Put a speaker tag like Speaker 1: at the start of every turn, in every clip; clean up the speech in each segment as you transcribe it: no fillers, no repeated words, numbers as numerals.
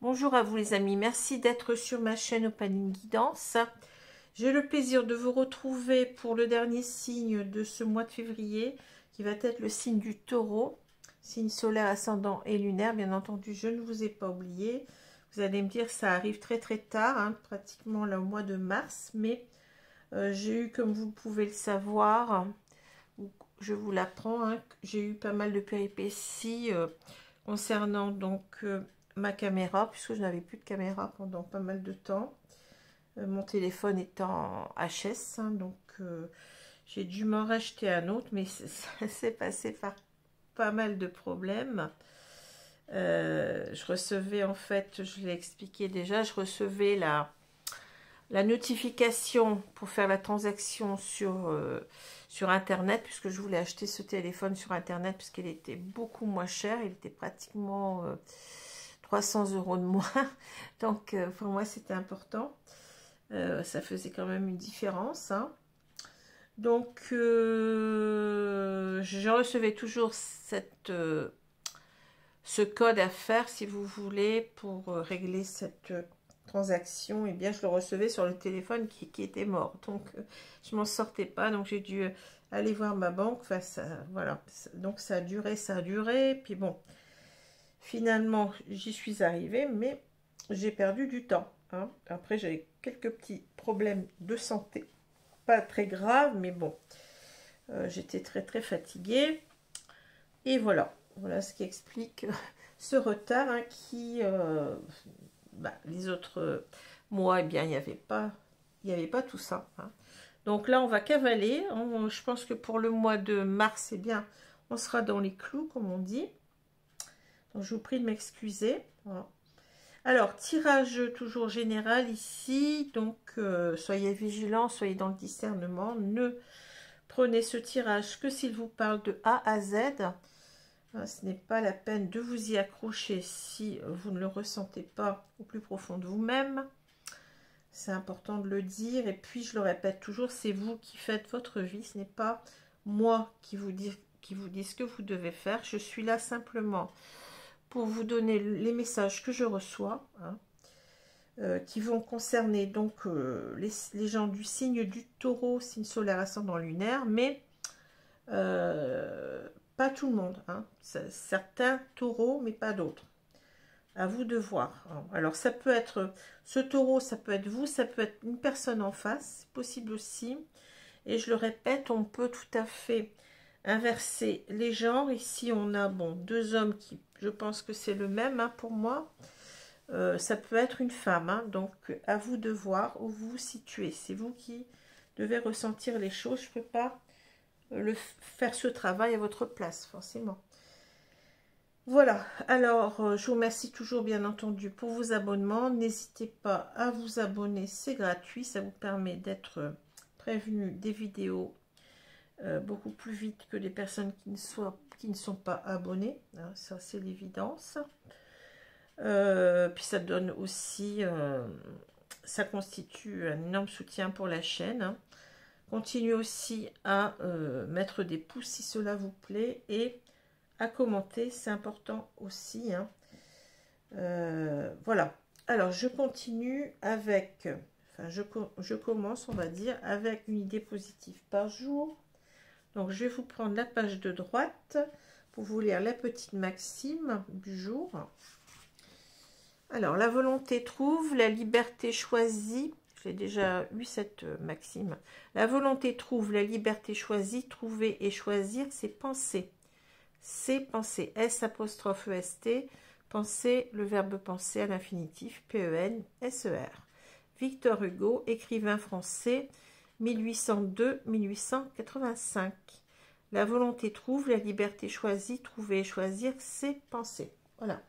Speaker 1: Bonjour à vous les amis, merci d'être sur ma chaîne Opaline Guidance. J'ai le plaisir de vous retrouver pour le dernier signe de ce mois de février, qui va être le signe du Taureau, signe solaire, ascendant et lunaire. Bien entendu, je ne vous ai pas oublié. Vous allez me dire, ça arrive très tard, hein, pratiquement là, au mois de mars, mais j'ai eu, comme vous pouvez le savoir, je vous l'apprends, hein, j'ai eu pas mal de péripéties concernant donc ma caméra, puisque je n'avais plus de caméra pendant pas mal de temps. Mon téléphone étant HS, hein, donc j'ai dû m'en racheter un autre, mais ça s'est passé par pas mal de problèmes. Je recevais, en fait, je l'ai expliqué déjà, je recevais la notification pour faire la transaction sur internet, puisque je voulais acheter ce téléphone sur internet, puisqu'il était beaucoup moins cher, il était pratiquement 300 € de moins, donc pour moi c'était important, ça faisait quand même une différence, hein. Donc je recevais toujours ce code à faire, si vous voulez, pour régler cette transaction. Et bien je le recevais sur le téléphone qui était mort, donc je m'en sortais pas, donc j'ai dû aller voir ma banque. Enfin, voilà, donc ça a duré, puis bon, finalement j'y suis arrivée, mais j'ai perdu du temps, hein. Après j'avais quelques petits problèmes de santé, pas très graves, mais bon, j'étais très fatiguée, et voilà ce qui explique ce retard, hein, qui les autres mois, eh bien, il n'y avait pas tout ça, hein. Donc là, on va cavaler. Je pense que pour le mois de mars, eh bien, on sera dans les clous, comme on dit. Donc, je vous prie de m'excuser. Voilà. Alors, tirage toujours général ici. Donc, soyez vigilants, soyez dans le discernement. Ne prenez ce tirage que s'il vous parle de A à Z. Ce n'est pas la peine de vous y accrocher si vous ne le ressentez pas au plus profond de vous-même. C'est important de le dire. Et puis, je le répète toujours, c'est vous qui faites votre vie. Ce n'est pas moi qui vous dis ce que vous devez faire. Je suis là simplement pour vous donner les messages que je reçois, hein, qui vont concerner donc les gens du signe du Taureau, signe solaire, ascendant, lunaire, mais pas tout le monde, hein. Certains taureaux, mais pas d'autres. À vous de voir. Alors, ça peut être ce taureau, ça peut être vous, ça peut être une personne en face, c'est possible aussi. Et je le répète, on peut tout à fait inverser les genres. Ici, on a, bon, deux hommes qui, je pense que c'est le même, hein, pour moi. Ça peut être une femme, hein, donc à vous de voir où vous vous situez. C'est vous qui devez ressentir les choses. Je ne peux pas faire ce travail à votre place, forcément. Voilà, alors je vous remercie toujours bien entendu pour vos abonnements. N'hésitez pas à vous abonner, c'est gratuit, ça vous permet d'être prévenu des vidéos beaucoup plus vite que les personnes qui ne sont pas abonnées, hein, ça c'est l'évidence. Puis ça donne aussi, ça constitue un énorme soutien pour la chaîne, hein. Continuez aussi à mettre des pouces si cela vous plaît, et à commenter, c'est important aussi, hein. Voilà, alors je continue avec, enfin je commence, on va dire, avec une idée positive par jour. Donc je vais vous prendre la page de droite pour vous lire la petite maxime du jour. Alors, la volonté trouve, la liberté choisit. J'ai déjà eu cette maxime. La volonté trouve, la liberté choisit. Trouver et choisir, c'est penser. C'est penser. S''EST. Penser, le verbe penser à l'infinitif. PENSER. Victor Hugo, écrivain français, 1802-1885. La volonté trouve, la liberté choisit. Trouver et choisir, c'est penser. Voilà.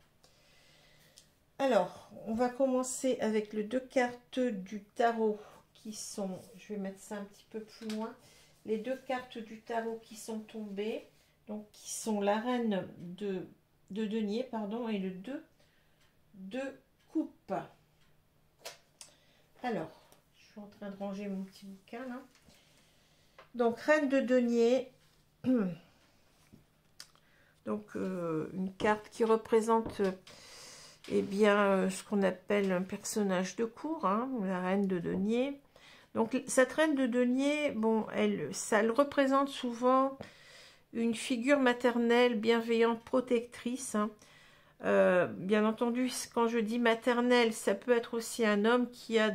Speaker 1: Alors, on va commencer avec les deux cartes du tarot qui sont, je vais mettre ça un petit peu plus loin, les deux cartes du tarot qui sont tombées, donc qui sont la reine de denier, pardon, et le 2 de coupe. Alors, je suis en train de ranger mon petit bouquin là. Donc, reine de denier, donc une carte qui représente eh bien, ce qu'on appelle un personnage de cour, hein, la reine de denier. Donc, cette reine de denier, bon, ça le représente souvent une figure maternelle, bienveillante, protectrice, hein. Bien entendu, quand je dis maternelle, ça peut être aussi un homme qui a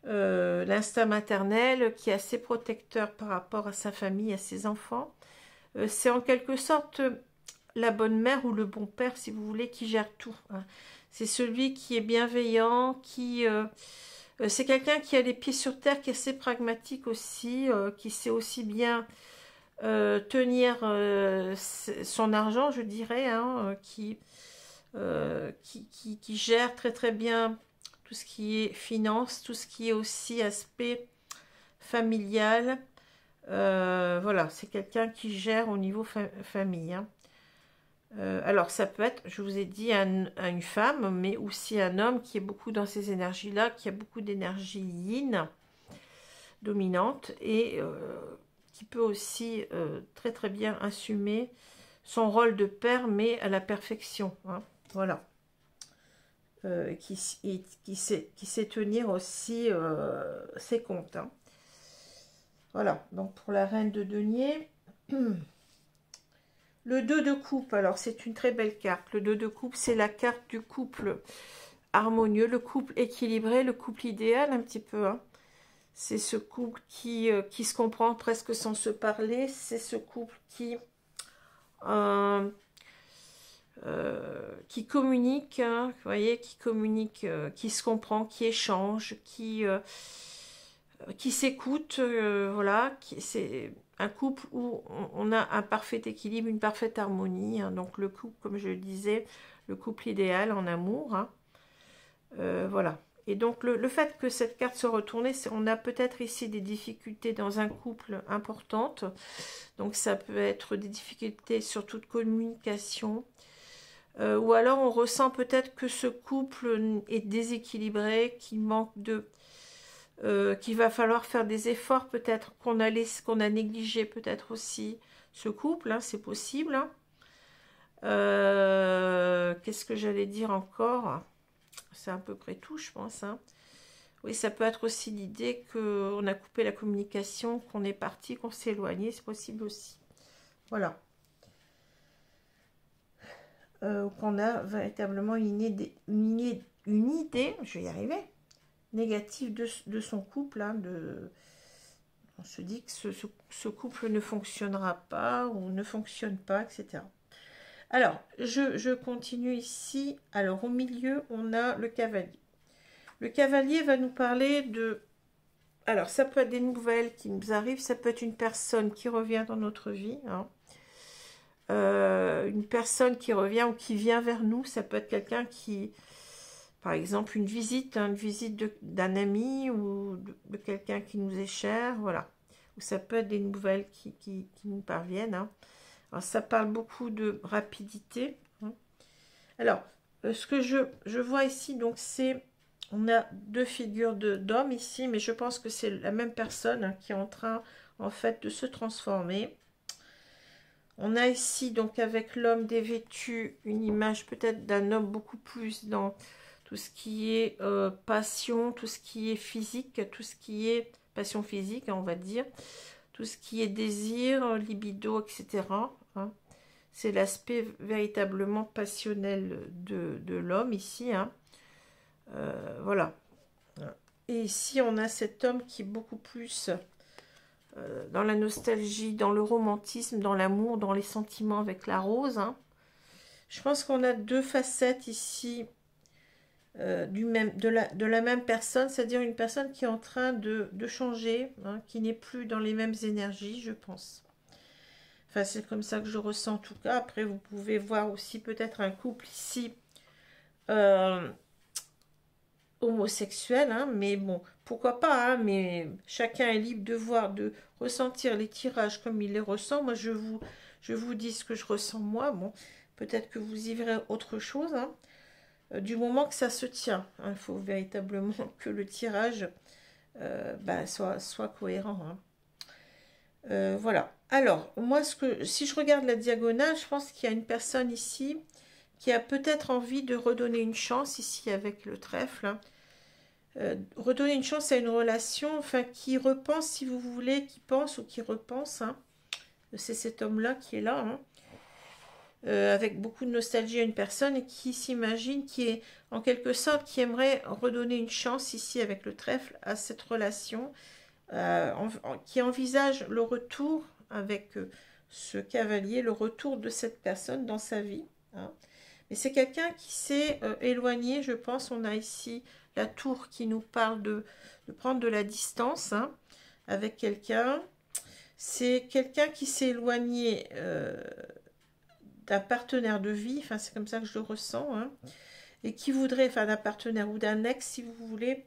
Speaker 1: l'instinct maternel, qui est assez protecteur par rapport à sa famille, à ses enfants. C'est en quelque sorte la bonne mère ou le bon père, si vous voulez, qui gère tout, hein. C'est celui qui est bienveillant, c'est quelqu'un qui a les pieds sur terre, qui est assez pragmatique aussi, qui sait aussi bien tenir son argent, je dirais, hein, qui gère très très bien tout ce qui est finance, tout ce qui est aussi aspect familial. Voilà, c'est quelqu'un qui gère au niveau famille, hein. Alors ça peut être, je vous ai dit, une femme, mais aussi un homme qui est beaucoup dans ces énergies-là, qui a beaucoup d'énergie yin, dominante, et qui peut aussi très très bien assumer son rôle de père, mais à la perfection, hein. Voilà. Qui sait tenir aussi ses comptes, hein. Voilà, donc pour la reine de denier. Le 2 de coupe, alors c'est une très belle carte. Le 2 de coupe, c'est la carte du couple harmonieux, le couple équilibré, le couple idéal un petit peu, hein. C'est ce couple qui se comprend presque sans se parler. C'est ce couple qui communique, hein, vous voyez, qui communique, qui se comprend, qui échange, qui s'écoute, voilà. C'est un couple où on a un parfait équilibre, une parfaite harmonie, hein. Donc le couple, comme je le disais, le couple idéal en amour, hein. Voilà. Et donc le fait que cette carte soit retournée, on a peut-être ici des difficultés dans un couple importantes. Donc ça peut être des difficultés surtout de communication. Ou alors on ressent peut-être que ce couple est déséquilibré, qu'il manque qu'il va falloir faire des efforts, peut-être qu'on a négligé peut-être aussi ce couple, hein, c'est possible, hein. Qu'est-ce que j'allais dire encore? C'est à peu près tout, je pense, hein. Oui, ça peut être aussi l'idée qu'on a coupé la communication, qu'on est parti, qu'on s'est éloigné, c'est possible aussi. Voilà. Qu'on a véritablement une idée, je vais y arriver, négative de son couple, hein, on se dit que ce couple ne fonctionnera pas ou ne fonctionne pas, etc. Alors, je continue ici. Alors, au milieu, on a le cavalier. Le cavalier va nous parler de... Alors, ça peut être des nouvelles qui nous arrivent, ça peut être une personne qui revient dans notre vie, hein. Une personne qui revient ou qui vient vers nous, ça peut être quelqu'un qui... Par exemple, une visite, hein, une visite d'un ami ou de quelqu'un qui nous est cher, voilà. Ou ça peut être des nouvelles qui nous parviennent, hein. Alors, ça parle beaucoup de rapidité, hein. Alors, ce que je vois ici, donc c'est... On a deux figures d'hommes ici, mais je pense que c'est la même personne, hein, qui est en train, en fait, de se transformer. On a ici, donc, avec l'homme dévêtu, une image peut-être d'un homme beaucoup plus dans tout ce qui est passion, tout ce qui est physique, tout ce qui est passion physique, hein, on va dire, tout ce qui est désir, libido, etc., hein. C'est l'aspect véritablement passionnel de l'homme ici, hein. Voilà. Et ici, on a cet homme qui est beaucoup plus dans la nostalgie, dans le romantisme, dans l'amour, dans les sentiments avec la rose, hein. Je pense qu'on a deux facettes ici de la même personne, c'est-à-dire une personne qui est en train de changer, hein, qui n'est plus dans les mêmes énergies, je pense. Enfin, c'est comme ça que je ressens en tout cas. Après, vous pouvez voir aussi peut-être un couple ici homosexuel, hein, mais bon, pourquoi pas, hein, mais chacun est libre de voir, de ressentir les tirages comme il les ressent. Moi, je vous dis ce que je ressens moi. Bon, peut-être que vous y verrez autre chose, hein, du moment que ça se tient, hein. Il faut véritablement que le tirage soit cohérent, hein. Voilà. Alors, moi, si je regarde la diagonale, je pense qu'il y a une personne ici qui a peut-être envie de redonner une chance ici avec le trèfle, hein. Redonner une chance à une relation, enfin qui repense, si vous voulez, qui pense ou qui repense, hein. C'est cet homme-là qui est là, hein. Avec beaucoup de nostalgie à une personne et qui s'imagine, qui est en quelque sorte, qui aimerait redonner une chance ici avec le trèfle à cette relation, qui envisage le retour avec ce cavalier, le retour de cette personne dans sa vie, hein. Mais c'est quelqu'un qui s'est éloigné, je pense. On a ici la tour qui nous parle de prendre de la distance, hein, avec quelqu'un. C'est quelqu'un qui s'est éloigné d'un partenaire de vie, enfin c'est comme ça que je le ressens, hein, et qui voudrait, enfin d'un partenaire ou d'un ex, si vous voulez,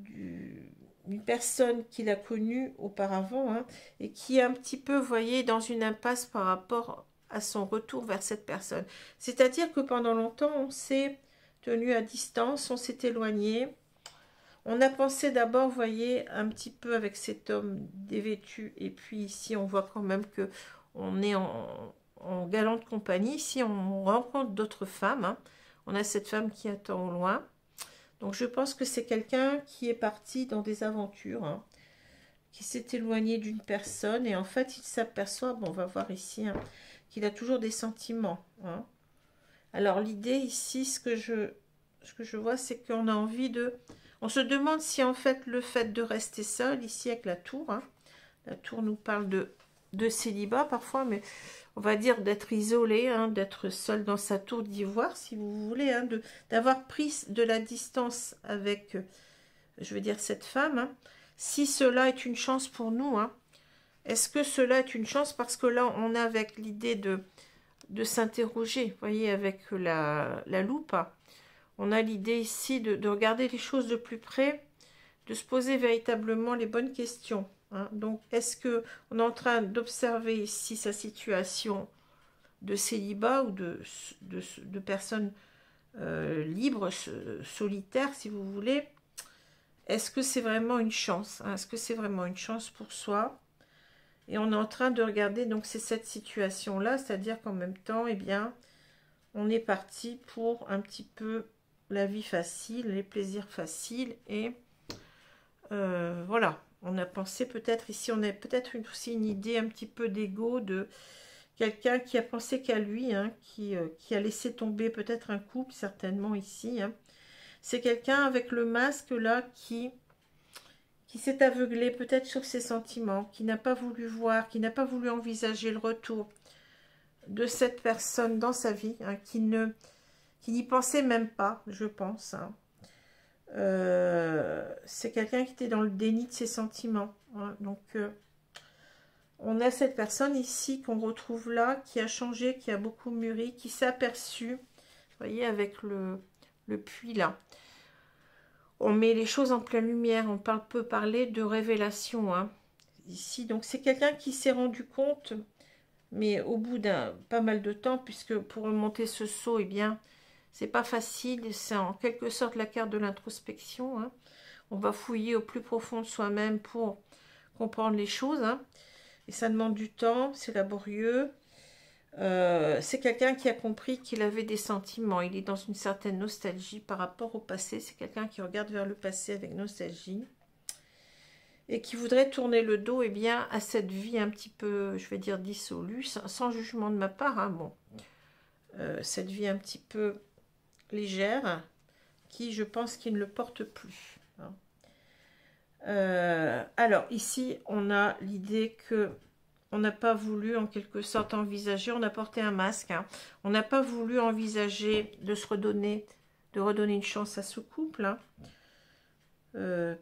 Speaker 1: une personne qu'il a connue auparavant, hein, et qui est un petit peu, vous voyez, dans une impasse par rapport à son retour vers cette personne. C'est-à-dire que pendant longtemps, on s'est tenu à distance, on s'est éloigné. On a pensé d'abord, vous voyez, un petit peu avec cet homme dévêtu, et puis ici, on voit quand même que on est en galante compagnie. Ici, on rencontre d'autres femmes, hein. On a cette femme qui attend au loin. Donc, je pense que c'est quelqu'un qui est parti dans des aventures, hein, qui s'est éloigné d'une personne. Et en fait, il s'aperçoit, bon, on va voir ici, hein, qu'il a toujours des sentiments, hein. Alors, l'idée ici, ce que je vois, c'est qu'on a envie de... On se demande si, en fait, le fait de rester seul, ici, avec la tour, hein, la tour nous parle de célibat parfois, mais on va dire d'être isolé, hein, d'être seul dans sa tour d'ivoire, si vous voulez, hein, d'avoir pris de la distance avec, je veux dire, cette femme, hein. Si cela est une chance pour nous, hein, est-ce que cela est une chance? Parce que là, on a avec l'idée de s'interroger, vous voyez, avec la loupe, hein. On a l'idée ici de regarder les choses de plus près, de se poser véritablement les bonnes questions, hein. Donc, est-ce qu'on est en train d'observer ici sa situation de célibat ou de personnes libres, solitaires, si vous voulez? Est-ce que c'est vraiment une chance, hein? Est-ce que c'est vraiment une chance pour soi? Et on est en train de regarder, donc c'est cette situation-là, c'est-à-dire qu'en même temps, eh bien, on est parti pour un petit peu la vie facile, les plaisirs faciles, et voilà, on a pensé peut-être, ici on a peut-être aussi une idée un petit peu d'ego, de quelqu'un qui a pensé qu'à lui, hein, qui a laissé tomber peut-être un couple, certainement ici, hein. C'est quelqu'un avec le masque là qui s'est aveuglé peut-être sur ses sentiments, qui n'a pas voulu voir, qui n'a pas voulu envisager le retour de cette personne dans sa vie, hein, qui n'y pensait même pas, je pense, hein. C'est quelqu'un qui était dans le déni de ses sentiments, hein. Donc, on a cette personne ici qu'on retrouve là, qui a changé, qui a beaucoup mûri, qui s'est aperçu, vous voyez, avec le puits là. On met les choses en pleine lumière, on peut parler de révélation, hein, ici. Donc, c'est quelqu'un qui s'est rendu compte, mais au bout d'un pas mal de temps, puisque pour remonter ce saut, eh bien, c'est pas facile, c'est en quelque sorte la carte de l'introspection, hein. On va fouiller au plus profond de soi-même pour comprendre les choses, hein. Et ça demande du temps, c'est laborieux. C'est quelqu'un qui a compris qu'il avait des sentiments. Il est dans une certaine nostalgie par rapport au passé. C'est quelqu'un qui regarde vers le passé avec nostalgie. Et qui voudrait tourner le dos, eh bien, à cette vie un petit peu, je vais dire, dissolue, sans jugement de ma part, hein, bon. Cette vie un petit peu légère, qui, je pense, qu'il ne le porte plus, hein. Alors, ici, on a l'idée que on n'a pas voulu, en quelque sorte, envisager, on a porté un masque, hein. On n'a pas voulu envisager de redonner une chance à ce couple, hein,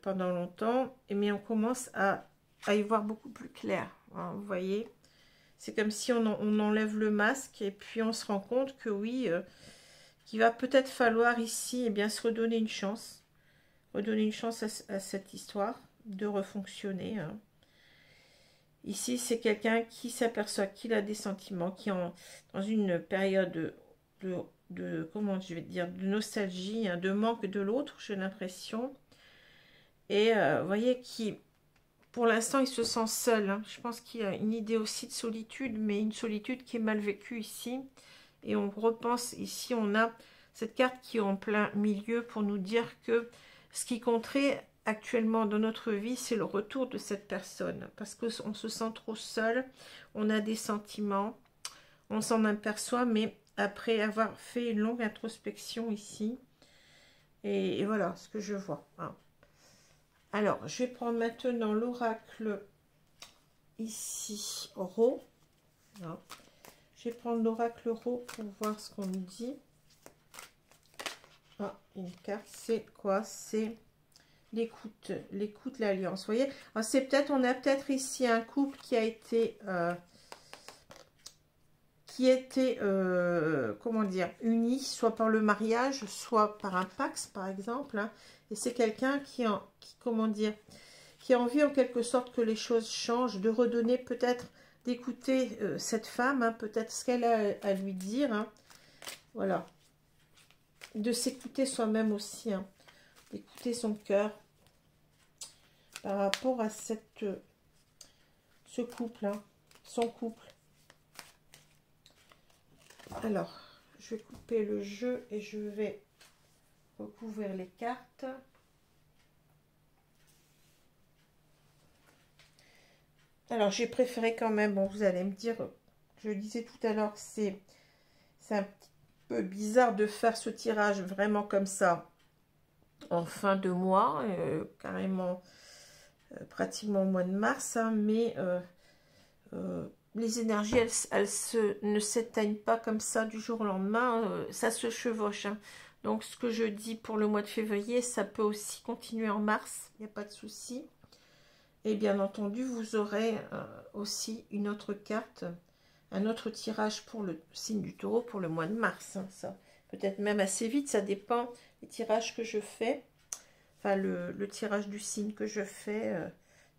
Speaker 1: pendant longtemps, mais on commence à y voir beaucoup plus clair, hein, vous voyez. C'est comme si on enlève le masque et puis on se rend compte que oui, qu'il va peut-être falloir ici, eh bien, se redonner une chance à cette histoire de refonctionner, hein. Ici, c'est quelqu'un qui s'aperçoit qu'il a des sentiments, qui est dans une période comment je vais dire, de nostalgie, hein, de manque de l'autre, j'ai l'impression. Et vous voyez, pour l'instant, il se sent seul, hein. Je pense qu'il a une idée aussi de solitude, mais une solitude qui est mal vécue ici. Et on repense, ici on a cette carte qui est en plein milieu pour nous dire que ce qui compterait actuellement dans notre vie, c'est le retour de cette personne. Parce qu'on se sent trop seul, on a des sentiments, on s'en aperçoit, mais après avoir fait une longue introspection ici, et voilà ce que je vois. Hein. Alors, je vais prendre maintenant l'oracle ici, Ro. Voilà. Je vais prendre l'oracle Ro pour voir ce qu'on nous dit. Ah, une carte, c'est quoi? C'est l'écoute, l'alliance. Vous voyez, c'est peut-être, on a peut-être ici un couple qui a été, comment dire, uni, soit par le mariage, soit par un pax, par exemple. Hein. Et c'est quelqu'un comment dire, qui a envie en quelque sorte que les choses changent, de redonner peut-être, d'écouter cette femme, hein, peut-être ce qu'elle a à lui dire. Hein. Voilà. De s'écouter soi-même aussi, hein, d'écouter son cœur par rapport à ce couple, hein, son couple. Alors, je vais couper le jeu et je vais recouvrir les cartes. Alors, j'ai préféré quand même, bon, vous allez me dire, je le disais tout à l'heure, c'est un petit peu bizarre de faire ce tirage vraiment comme ça en fin de mois, carrément pratiquement au mois de mars, hein, mais les énergies, elles ne s'éteignent pas comme ça du jour au lendemain, ça se chevauche. Hein. Donc, ce que je dis pour le mois de février, ça peut aussi continuer en mars, il n'y a pas de souci. Et bien entendu, vous aurez aussi une autre carte, un autre tirage pour le signe du taureau pour le mois de mars. Hein, ça peut-être même assez vite, ça dépend des tirages que je fais. Enfin, le tirage du signe que je fais,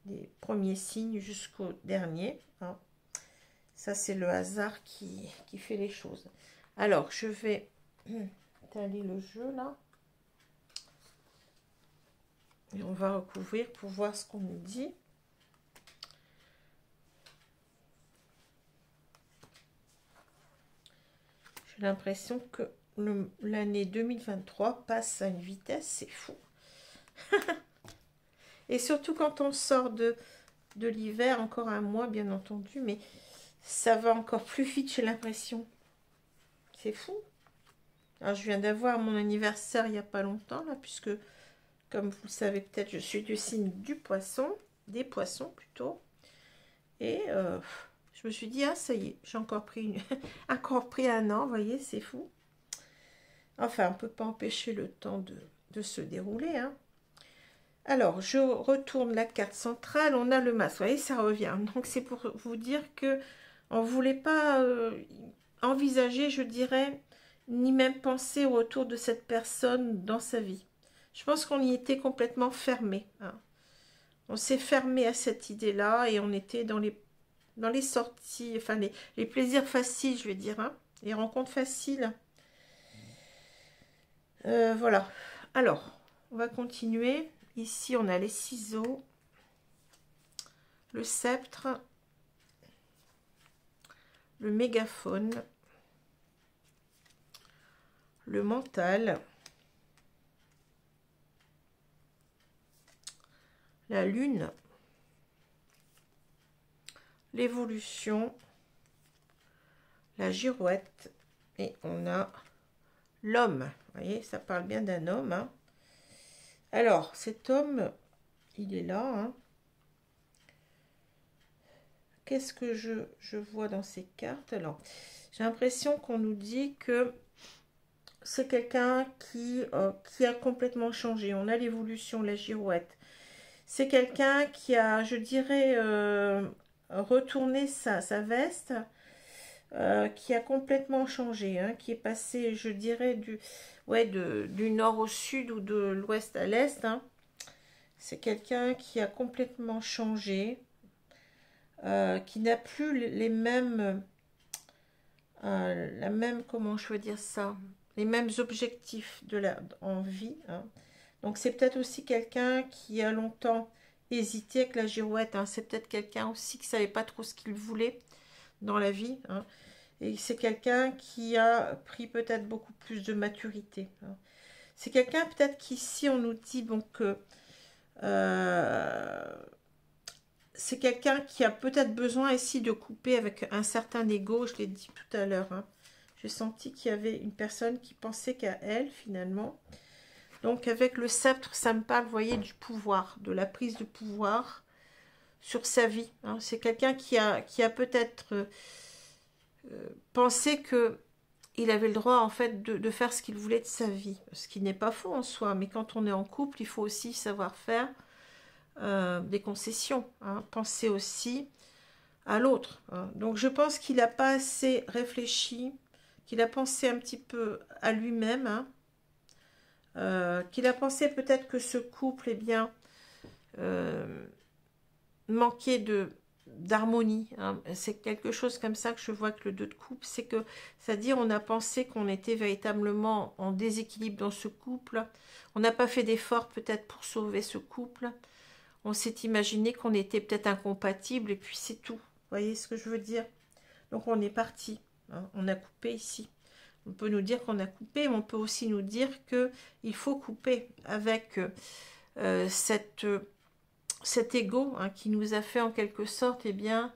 Speaker 1: des premiers signes jusqu'au dernier. Hein. Ça, c'est le hasard qui fait les choses. Alors, je vais étaler le jeu, là. Et on va recouvrir pour voir ce qu'on nous dit. J'ai l'impression que l'année 2023 passe à une vitesse, c'est fou. Et surtout quand on sort de l'hiver, encore un mois bien entendu, mais ça va encore plus vite, j'ai l'impression. C'est fou. Alors, je viens d'avoir mon anniversaire il n'y a pas longtemps, là, puisque, comme vous le savez peut-être, je suis du signe du poisson, des poissons plutôt. Et je me suis dit, ah, ça y est, j'ai encore pris, encore pris un an, vous voyez, c'est fou. Enfin, on ne peut pas empêcher le temps de se dérouler, hein. Alors, je retourne la carte centrale, on a le masque, vous voyez, ça revient. Donc, c'est pour vous dire que on ne voulait pas envisager, je dirais, ni même penser au retour de cette personne dans sa vie. Je pense qu'on y était complètement fermé. Hein. On s'est fermé à cette idée-là et on était dans les sorties, enfin, les plaisirs faciles, je vais dire, hein, les rencontres faciles. Voilà. Alors, on va continuer. Ici, on a les ciseaux, le sceptre, le mégaphone, le mental, la lune, l'évolution, la girouette et on a l'homme. Vous voyez, ça parle bien d'un homme. Hein. Alors, cet homme, il est là. Hein. Qu'est-ce que je vois dans ces cartes? Alors, j'ai l'impression qu'on nous dit que c'est quelqu'un qui a complètement changé. On a l'évolution, la girouette. C'est quelqu'un qui a, je dirais, retourné sa veste, qui a complètement changé, hein, qui est passé, je dirais, du nord au sud ou de l'ouest à l'est. Hein. C'est quelqu'un qui a complètement changé, qui n'a plus les mêmes, comment je veux dire ça, les mêmes objectifs en vie. Hein. Donc c'est peut-être aussi quelqu'un qui a longtemps hésité avec la girouette. Hein. C'est peut-être quelqu'un aussi qui ne savait pas trop ce qu'il voulait dans la vie. Hein. Et c'est quelqu'un qui a pris peut-être beaucoup plus de maturité. Hein. C'est quelqu'un peut-être qu'ici on nous dit bon que c'est quelqu'un qui a peut-être besoin ici de couper avec un certain ego, je l'ai dit tout à l'heure. Hein. J'ai senti qu'il y avait une personne qui pensait qu'à elle finalement. Donc avec le sceptre, ça me parle, vous voyez, du pouvoir, de la prise de pouvoir sur sa vie. Hein. C'est quelqu'un qui a peut-être pensé que il avait le droit en fait de faire ce qu'il voulait de sa vie. Ce qui n'est pas faux en soi, mais quand on est en couple, il faut aussi savoir faire des concessions. Hein. Penser aussi à l'autre. Hein. Donc je pense qu'il n'a pas assez réfléchi, qu'il a pensé un petit peu à lui-même, hein. Qu'il a pensé peut-être que ce couple, eh bien, manquait d'harmonie. Hein. C'est quelque chose comme ça que je vois que le 2 de coupe, c'est que, c'est-à-dire on a pensé qu'on était véritablement en déséquilibre dans ce couple. On n'a pas fait d'effort peut-être pour sauver ce couple. On s'est imaginé qu'on était peut-être incompatibles et puis c'est tout. Vous voyez ce que je veux dire? Donc on est parti. Hein. On a coupé ici. On peut nous dire qu'on a coupé, mais on peut aussi nous dire qu'il faut couper avec cet ego hein, qui nous a fait en quelque sorte, eh bien,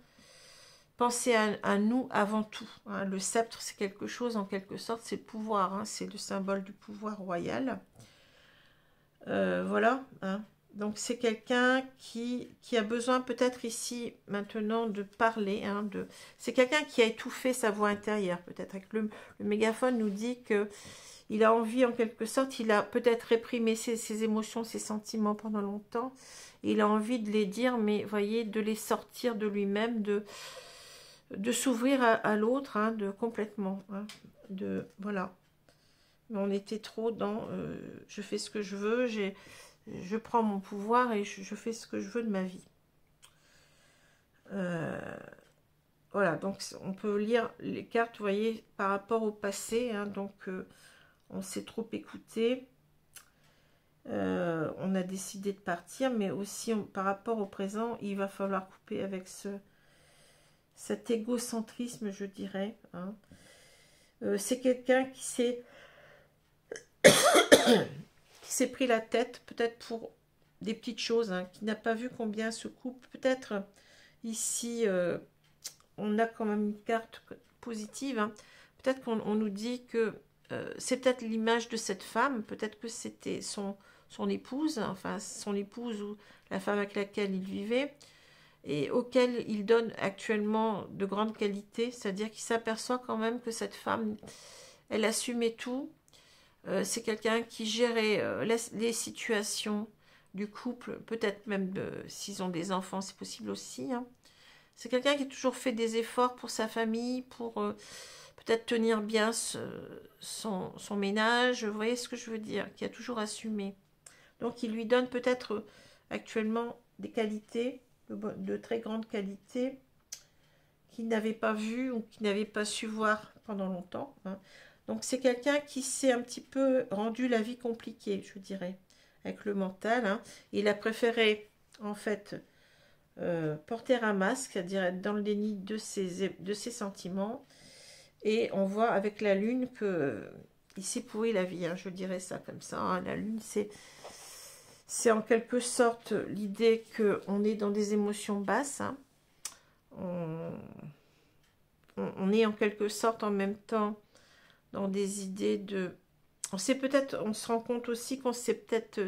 Speaker 1: penser à nous avant tout. Hein. Le sceptre, c'est quelque chose, en quelque sorte, c'est le pouvoir. Hein. C'est le symbole du pouvoir royal. Voilà. Hein. Donc c'est quelqu'un qui a besoin peut-être ici maintenant de parler. Hein, c'est quelqu'un qui a étouffé sa voix intérieure peut-être. Avec le mégaphone nous dit que il a envie en quelque sorte, il a peut-être réprimé ses émotions, ses sentiments pendant longtemps. Et il a envie de les dire, mais voyez, de les sortir de lui-même, de s'ouvrir à l'autre, hein, complètement. Hein, voilà. Mais on était trop dans je fais ce que je veux, je prends mon pouvoir et je fais ce que je veux de ma vie. Voilà, donc on peut lire les cartes, vous voyez, par rapport au passé. Hein, donc, on s'est trop écouté. On a décidé de partir, mais aussi par rapport au présent, il va falloir couper avec cet égocentrisme, je dirais. Hein. C'est quelqu'un qui s'est pris la tête, peut-être pour des petites choses, hein, qui n'a pas vu combien ce couple, peut-être ici, on a quand même une carte positive, hein. Peut-être qu'on nous dit que c'est peut-être l'image de cette femme, peut-être que c'était son épouse, enfin son épouse ou la femme avec laquelle il vivait, et auquel il donne actuellement de grandes qualités, c'est-à-dire qu'il s'aperçoit quand même que cette femme, elle assumait tout. C'est quelqu'un qui gérait les situations du couple, peut-être même s'ils ont des enfants, c'est possible aussi. Hein. C'est quelqu'un qui a toujours fait des efforts pour sa famille, pour peut-être tenir bien son ménage, vous voyez ce que je veux dire, qui a toujours assumé. Donc il lui donne peut-être actuellement des qualités, de très grandes qualités, qu'il n'avait pas vues ou qu'il n'avait pas su voir pendant longtemps. Hein. Donc c'est quelqu'un qui s'est un petit peu rendu la vie compliquée, je dirais, avec le mental. Hein. Il a préféré, en fait, porter un masque, c'est-à-dire être dans le déni de ses sentiments. Et on voit avec la lune que il s'est pourri la vie, hein, je dirais ça comme ça. Hein. La lune, c'est en quelque sorte l'idée qu'on est dans des émotions basses. Hein. On est en quelque sorte en même temps dans des idées de... On se rend compte aussi qu'on s'est peut-être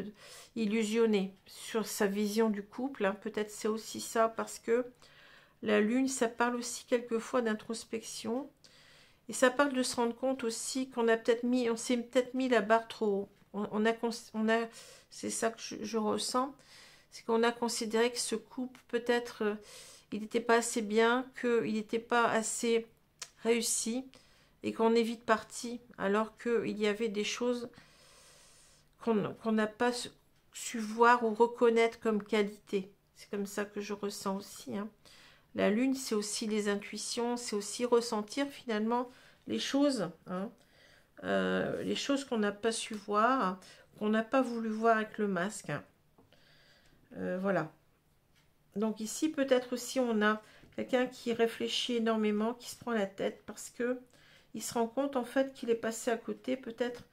Speaker 1: illusionné sur sa vision du couple. Hein. Peut-être c'est aussi ça parce que la lune, ça parle aussi quelquefois d'introspection. Et ça parle de se rendre compte aussi qu'on on s'est peut-être mis la barre trop haut. C'est ça que je ressens, c'est qu'on a considéré que ce couple, peut-être, il n'était pas assez bien, qu'il n'était pas assez réussi, et qu'on est vite parti, alors qu'il y avait des choses qu'on n'a pas su voir ou reconnaître comme qualité. C'est comme ça que je ressens aussi. Hein. La lune, c'est aussi les intuitions, c'est aussi ressentir finalement les choses, hein, les choses qu'on n'a pas su voir, qu'on n'a pas voulu voir avec le masque. Hein. Voilà. Donc ici, peut-être aussi, on a Quelqu'un qui réfléchit énormément, qui se prend la tête parce que il se rend compte en fait qu'il est passé à côté peut-être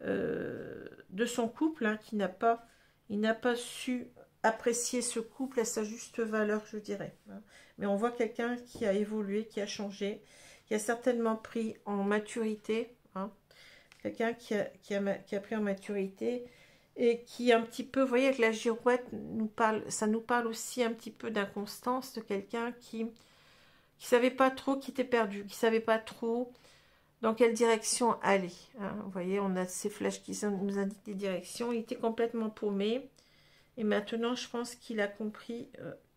Speaker 1: de son couple, hein, il n'a pas su apprécier ce couple à sa juste valeur, je dirais. Hein. Mais on voit quelqu'un qui a évolué, qui a changé, qui a certainement pris en maturité, hein. Quelqu'un qui a pris en maturité et qui un petit peu, vous voyez, avec la girouette, ça nous parle aussi un petit peu d'inconstance, de quelqu'un qui savait pas trop, qui était perdu, qui savait pas trop dans quelle direction aller. Hein. Vous voyez, on a ces flèches qui nous indiquent des directions. Il était complètement paumé. Et maintenant, je pense qu'il a compris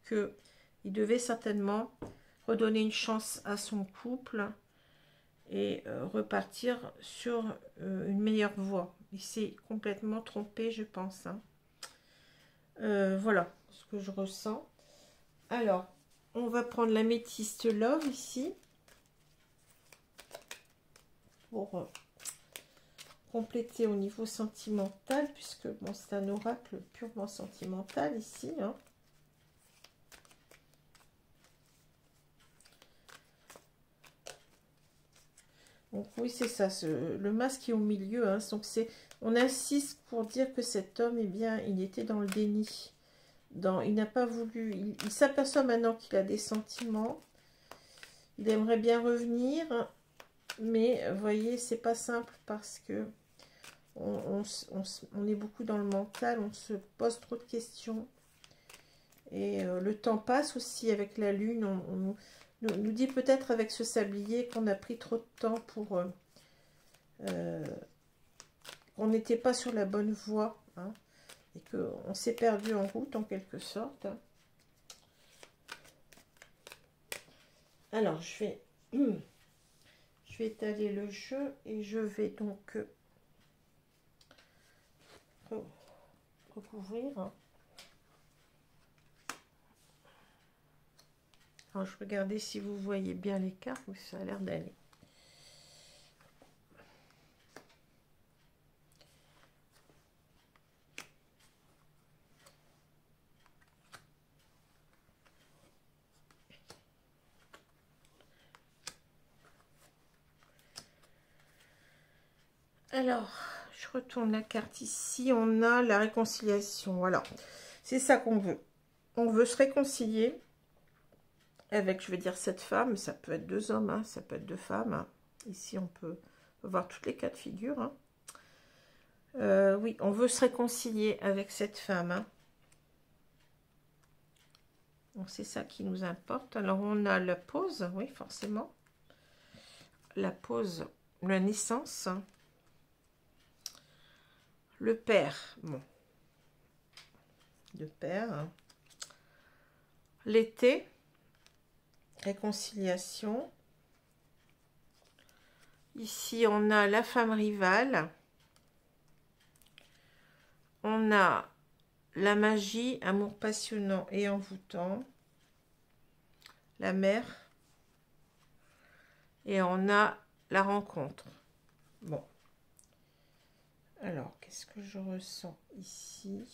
Speaker 1: qu'il devait certainement redonner une chance à son couple et repartir sur une meilleure voie. Il s'est complètement trompé, je pense. Hein. Voilà ce que je ressens. Alors, on va prendre l'améthyste Love ici. Pour compléter au niveau sentimental, puisque bon, c'est un oracle purement sentimental ici. Hein. Donc oui, c'est ça, le masque est au milieu. Hein, donc on insiste pour dire que cet homme, eh bien, il était dans le déni. Il n'a pas voulu, il s'aperçoit maintenant qu'il a des sentiments. Il aimerait bien revenir, mais vous voyez, c'est pas simple parce que on est beaucoup dans le mental, on se pose trop de questions. Et le temps passe aussi avec la lune. On nous dit peut-être avec ce sablier qu'on a pris trop de temps pour... qu'on n'était pas sur la bonne voie. Hein, et qu'on s'est perdu en route en quelque sorte. Hein. Alors, je vais étaler le jeu et je vais donc recouvrir. Hein. Alors, je regardais si vous voyez bien les cartes, mais ça a l'air d'aller. Alors, je retourne la carte ici. On a la réconciliation. Alors, c'est ça qu'on veut. On veut se réconcilier avec, je vais dire, cette femme. Ça peut être deux hommes, hein, ça peut être deux femmes. Hein. Ici, on peut voir toutes les cas de figure. Hein. Oui, on veut se réconcilier avec cette femme. Hein. Donc, c'est ça qui nous importe. Alors, on a la pause, oui, forcément. La pause, la naissance. Le père, bon. Le père. Hein. L'été. Réconciliation. Ici, on a la femme rivale. On a la magie, amour passionnant et envoûtant. La mère. Et on a la rencontre. Bon. Alors, qu'est-ce que je ressens ici?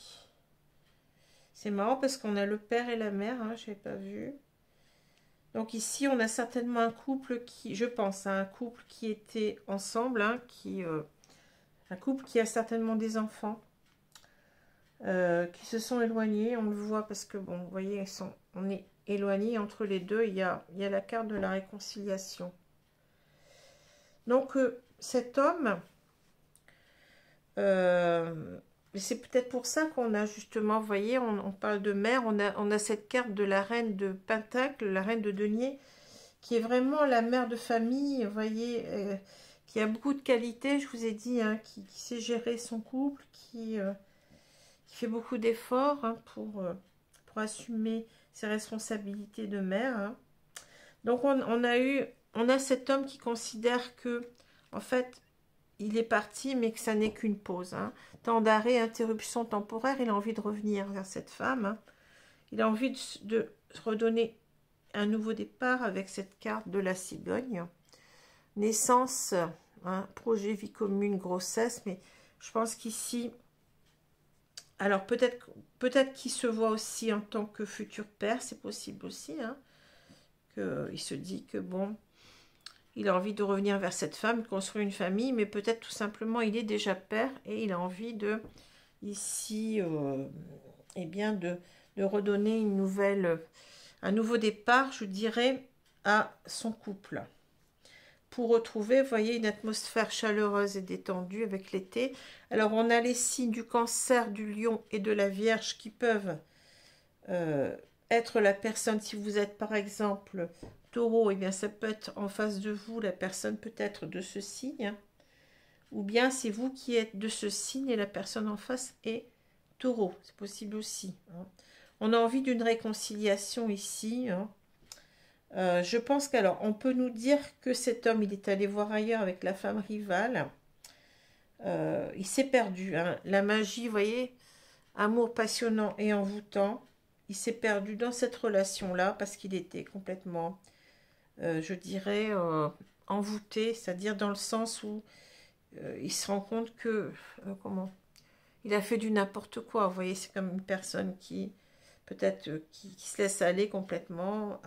Speaker 1: C'est marrant parce qu'on a le père et la mère, hein, je n'avais pas vu. Donc ici, on a certainement un couple qui, je pense, un couple qui était ensemble, hein, un couple qui a certainement des enfants, qui se sont éloignés. On le voit parce que, bon, vous voyez, on est éloignés entre les deux. Il y a la carte de la réconciliation. Donc, cet homme, c'est peut-être pour ça qu'on a justement, vous voyez, on parle de mère, on a cette carte de la reine de Pentacle, la reine de denier, qui est vraiment la mère de famille, vous voyez, qui a beaucoup de qualités, je vous ai dit, hein, qui sait gérer son couple, qui fait beaucoup d'efforts hein, pour assumer ses responsabilités de mère. Hein. Donc on a cet homme qui considère que, en fait, il est parti, mais que ça n'est qu'une pause. Hein. Temps d'arrêt, interruption temporaire, il a envie de revenir vers cette femme. Hein. Il a envie de redonner un nouveau départ avec cette carte de la cigogne. Naissance, hein, projet, vie commune, grossesse, mais je pense qu'ici, alors peut-être qu'il se voit aussi en tant que futur père, c'est possible aussi, hein. qu'il se dit que bon, il a envie de revenir vers cette femme, de construire une famille, mais peut-être tout simplement il est déjà père et il a envie de, ici, eh bien de redonner une nouvelle, un nouveau départ, je dirais, à son couple. Pour retrouver, vous voyez, une atmosphère chaleureuse et détendue avec l'été. Alors, on a les signes du Cancer, du Lion et de la Vierge qui peuvent être la personne. Si vous êtes, par exemple, Taureau, eh bien, ça peut être en face de vous, la personne peut être de ce signe. Ou bien, c'est vous qui êtes de ce signe et la personne en face est Taureau. C'est possible aussi. Hein. On a envie d'une réconciliation ici, hein. Je pense qu'alors, on peut nous dire que cet homme, il est allé voir ailleurs avec la femme rivale. Il s'est perdu. Hein. La magie, vous voyez, amour passionnant et envoûtant. Il s'est perdu dans cette relation-là parce qu'il était complètement, je dirais, envoûté. C'est-à-dire dans le sens où il se rend compte que, comment, il a fait du n'importe quoi. Vous voyez, c'est comme une personne qui, peut-être, qui se laisse aller complètement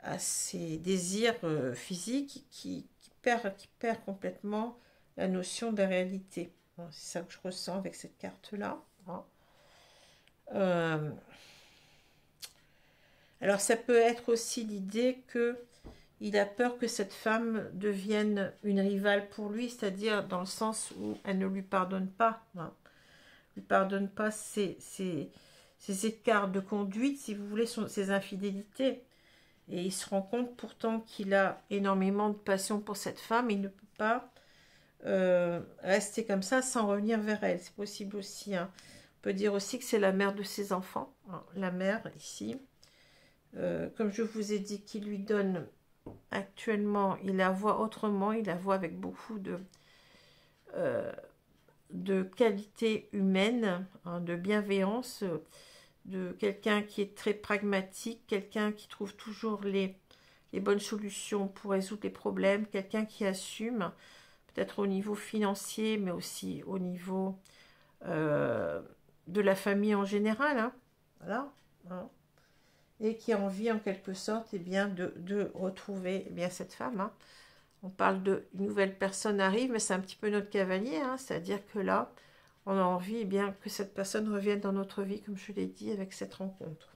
Speaker 1: à ses désirs physiques qui perd complètement la notion de la réalité. Bon, c'est ça que je ressens avec cette carte-là. Hein. Alors, ça peut être aussi l'idée que il a peur que cette femme devienne une rivale pour lui, c'est-à-dire dans le sens où elle ne lui pardonne pas. Hein. Ne lui pardonne pas ses écarts de conduite, si vous voulez, ses infidélités. Et il se rend compte pourtant qu'il a énormément de passion pour cette femme. Il ne peut pas rester comme ça sans revenir vers elle. C'est possible aussi. Hein. On peut dire aussi que c'est la mère de ses enfants. Hein. La mère, ici. Comme je vous ai dit, qui lui donne actuellement, il la voit autrement. Il la voit avec beaucoup de qualité humaine, hein, de bienveillance, de quelqu'un qui est très pragmatique, quelqu'un qui trouve toujours les bonnes solutions pour résoudre les problèmes, quelqu'un qui assume, peut-être au niveau financier, mais aussi au niveau de la famille en général, hein, voilà, hein, et qui a envie en quelque sorte eh bien, de retrouver eh bien, cette femme. Hein. On parle d'une nouvelle personne arrive, mais c'est un petit peu notre cavalier, hein, c'est-à-dire que là, on a envie eh bien, que cette personne revienne dans notre vie, comme je l'ai dit, avec cette rencontre.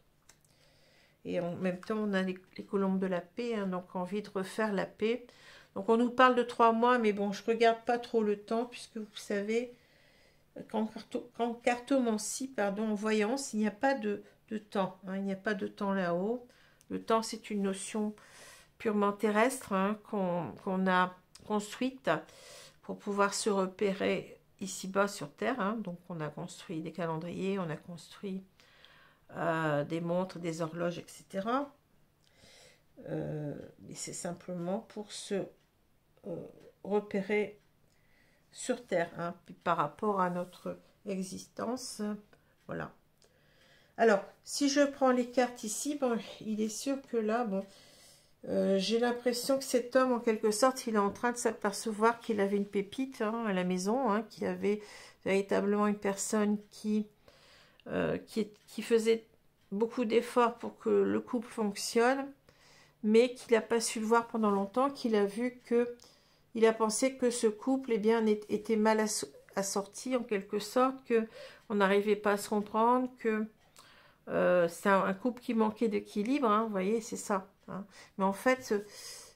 Speaker 1: Et en même temps, on a les colombes de la paix, hein, donc envie de refaire la paix. Donc on nous parle de 3 mois, mais bon, je ne regarde pas trop le temps, puisque vous savez, qu'en cartomancie, pardon, en voyance, il n'y a pas de temps. Hein, il n'y a pas de temps là-haut. Le temps, c'est une notion purement terrestre hein, qu'on a construite pour pouvoir se repérer ici-bas sur Terre. Hein. Donc, on a construit des calendriers, on a construit des montres, des horloges, etc. Mais c'est simplement pour se repérer sur Terre, hein, par rapport à notre existence. Voilà. Alors, si je prends les cartes ici, bon, il est sûr que là, bon, j'ai l'impression que cet homme, en quelque sorte, il est en train de s'apercevoir qu'il avait une pépite hein, à la maison, hein, qu'il avait véritablement une personne qui faisait beaucoup d'efforts pour que le couple fonctionne, mais qu'il n'a pas su le voir pendant longtemps, qu'il a vu que, il a pensé que ce couple eh bien, était mal assorti en quelque sorte, qu'on n'arrivait pas à se comprendre, que c'est un couple qui manquait d'équilibre, hein, vous voyez, c'est ça. Hein. Mais en fait,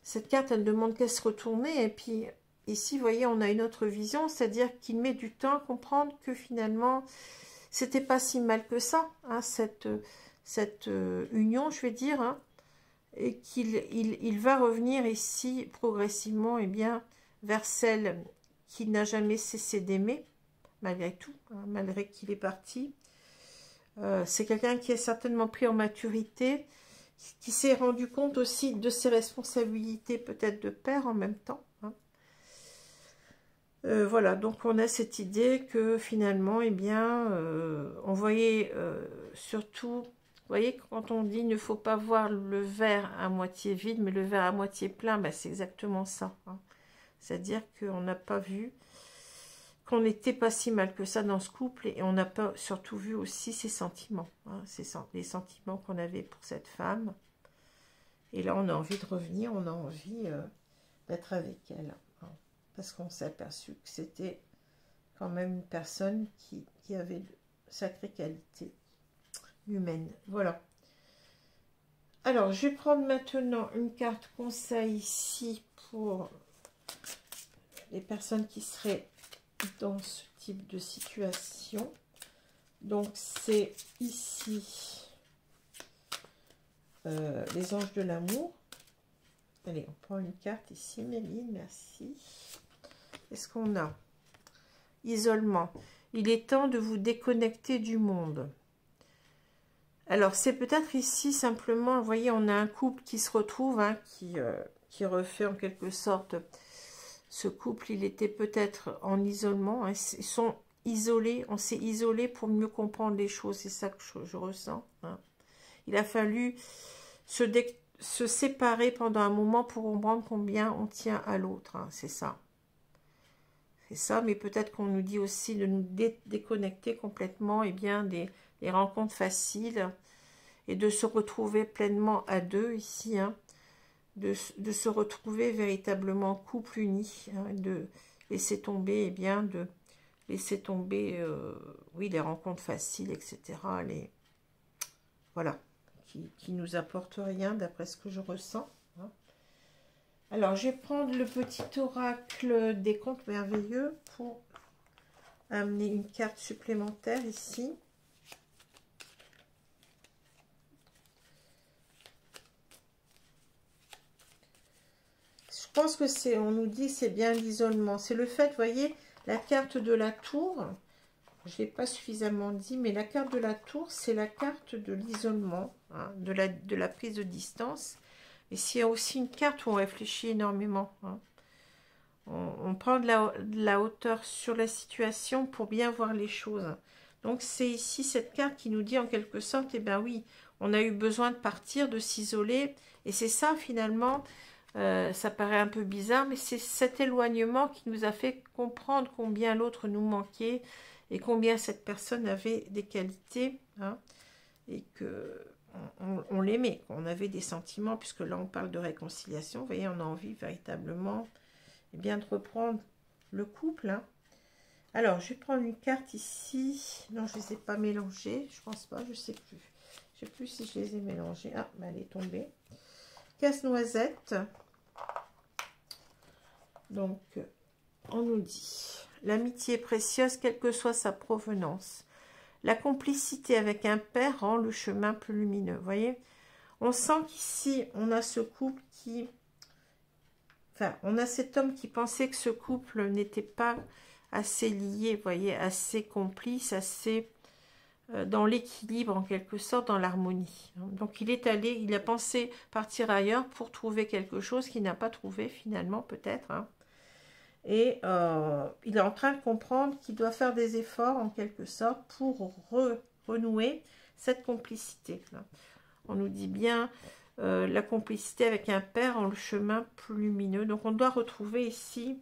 Speaker 1: cette carte, elle ne demande qu'à se retourner. Et puis, ici, vous voyez, on a une autre vision, c'est-à-dire qu'il met du temps à comprendre que finalement, c'était pas si mal que ça, hein, cette union, je vais dire, hein, et qu'il va revenir ici, progressivement, eh bien, vers celle qui n'a jamais cessé d'aimer, malgré tout, hein, malgré qu'il est parti. C'est quelqu'un qui est certainement pris en maturité, qui s'est rendu compte aussi de ses responsabilités, peut-être de père en même temps. Hein. Voilà, donc on a cette idée que finalement, eh bien, on voyait surtout, vous voyez, quand on dit il ne faut pas voir le verre à moitié vide, mais le verre à moitié plein, ben, c'est exactement ça. Hein. C'est-à-dire qu'on n'a pas vu qu'on n'était pas si mal que ça dans ce couple et on n'a pas surtout vu aussi ses sentiments, hein, les sentiments qu'on avait pour cette femme. Et là, on a envie de revenir, on a envie d'être avec elle. Hein, parce qu'on s'est aperçu que c'était quand même une personne qui avait de sacrées qualités humaines. Voilà. Alors, je vais prendre maintenant une carte conseil ici pour les personnes qui seraient dans ce type de situation. Donc, c'est ici les anges de l'amour. Allez, on prend une carte ici, Méline, merci. Qu'est-ce qu'on a? Isolement. Il est temps de vous déconnecter du monde. Alors, c'est peut-être ici simplement, vous voyez, on a un couple qui se retrouve, hein, qui refait en quelque sorte, ce couple, il était peut-être en isolement, hein, ils sont isolés, on s'est isolé pour mieux comprendre les choses, c'est ça que je ressens. Hein. Il a fallu se séparer pendant un moment pour comprendre combien on tient à l'autre, hein, c'est ça. C'est ça, mais peut-être qu'on nous dit aussi de nous déconnecter complètement et bien des rencontres faciles et de se retrouver pleinement à deux ici, hein, de se retrouver véritablement couple uni, hein, de laisser tomber, eh bien, de laisser tomber, oui, les rencontres faciles, etc. Voilà, qui nous apportent rien d'après ce que je ressens. Hein. Alors, je vais prendre le petit oracle des contes merveilleux pour amener une carte supplémentaire ici. Je pense que c'est, on nous dit, c'est bien l'isolement. C'est le fait, vous voyez, la carte de la tour, je ne l'ai pas suffisamment dit, mais la carte de la tour, c'est la carte de l'isolement, hein, de la prise de distance. Et s'il y a aussi une carte où on réfléchit énormément, hein. On prend de la hauteur sur la situation pour bien voir les choses. Donc c'est ici cette carte qui nous dit en quelque sorte, eh bien oui, on a eu besoin de partir, de s'isoler. Et c'est ça finalement, ça paraît un peu bizarre, mais c'est cet éloignement qui nous a fait comprendre combien l'autre nous manquait et combien cette personne avait des qualités, hein, et que on l'aimait, on avait des sentiments, puisque là on parle de réconciliation. Vous voyez, on a envie véritablement, eh bien, de reprendre le couple. Hein. Alors, je vais prendre une carte ici. Non, je ne les ai pas mélangées. Je pense pas, je ne sais plus. Je ne sais plus si je les ai mélangées. Ah, ben, elle est tombée. Casse-noisette. Donc, on nous dit, l'amitié est précieuse, quelle que soit sa provenance. La complicité avec un père rend le chemin plus lumineux. Vous voyez, on sent qu'ici, on a ce couple qui... Enfin, on a cet homme qui pensait que ce couple n'était pas assez lié, vous voyez, assez complice, assez dans l'équilibre en quelque sorte, dans l'harmonie. Donc il est allé, il a pensé partir ailleurs pour trouver quelque chose qu'il n'a pas trouvé finalement peut-être. Hein. Et il est en train de comprendre qu'il doit faire des efforts en quelque sorte pour renouer cette complicité. Là. On nous dit bien... la complicité avec un père en le chemin plus lumineux. Donc on doit retrouver ici,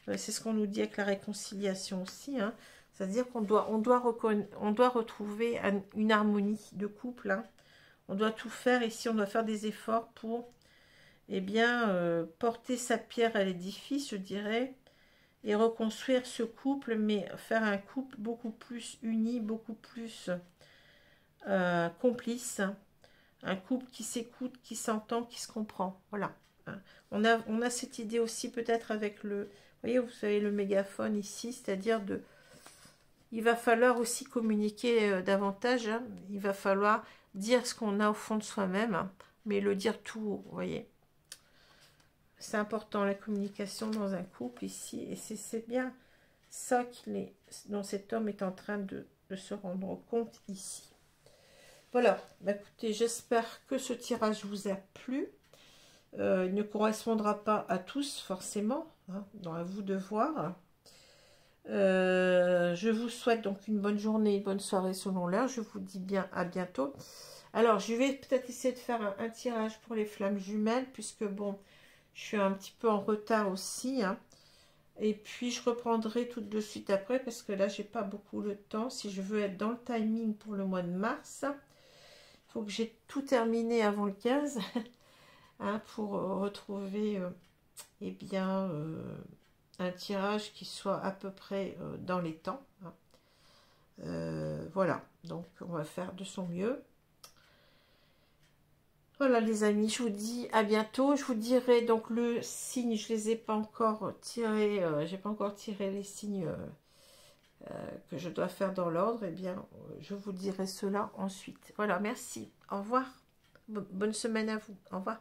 Speaker 1: c'est ce qu'on nous dit avec la réconciliation aussi, hein, c'est-à-dire qu'on on doit retrouver une harmonie de couple. Hein. On doit tout faire ici, on doit faire des efforts pour, eh bien, porter sa pierre à l'édifice, je dirais, et reconstruire ce couple, mais faire un couple beaucoup plus uni, beaucoup plus complice. Un couple qui s'écoute, qui s'entend, qui se comprend. Voilà. On a cette idée aussi peut-être avec le... Vous voyez, vous avez le mégaphone ici, c'est-à-dire de... Il va falloir aussi communiquer davantage. Hein. Il va falloir dire ce qu'on a au fond de soi-même, hein, mais le dire tout haut, vous voyez. C'est important, la communication dans un couple ici. Et c'est bien ça dont cet homme est en train de se rendre compte ici. Voilà, bah écoutez, j'espère que ce tirage vous a plu. Il ne correspondra pas à tous forcément, hein, donc à vous de voir. Je vous souhaite donc une bonne journée, une bonne soirée selon l'heure. Je vous dis bien à bientôt. Alors, je vais peut-être essayer de faire un tirage pour les flammes jumelles, puisque bon, je suis un petit peu en retard aussi. Hein. Et puis, je reprendrai tout de suite après, parce que là, j'ai pas beaucoup le temps. Si je veux être dans le timing pour le mois de mars... Il faut que j'ai tout terminé avant le 15. hein, pour retrouver eh bien, un tirage qui soit à peu près dans les temps. Hein. Voilà, donc on va faire de son mieux. Voilà les amis, je vous dis à bientôt. Je vous dirai donc le signe, je les ai pas encore tirés, j'ai pas encore tiré les signes que je dois faire dans l'ordre. Eh bien, je vous dirai cela ensuite. Voilà, merci. Au revoir. Bonne semaine à vous. Au revoir.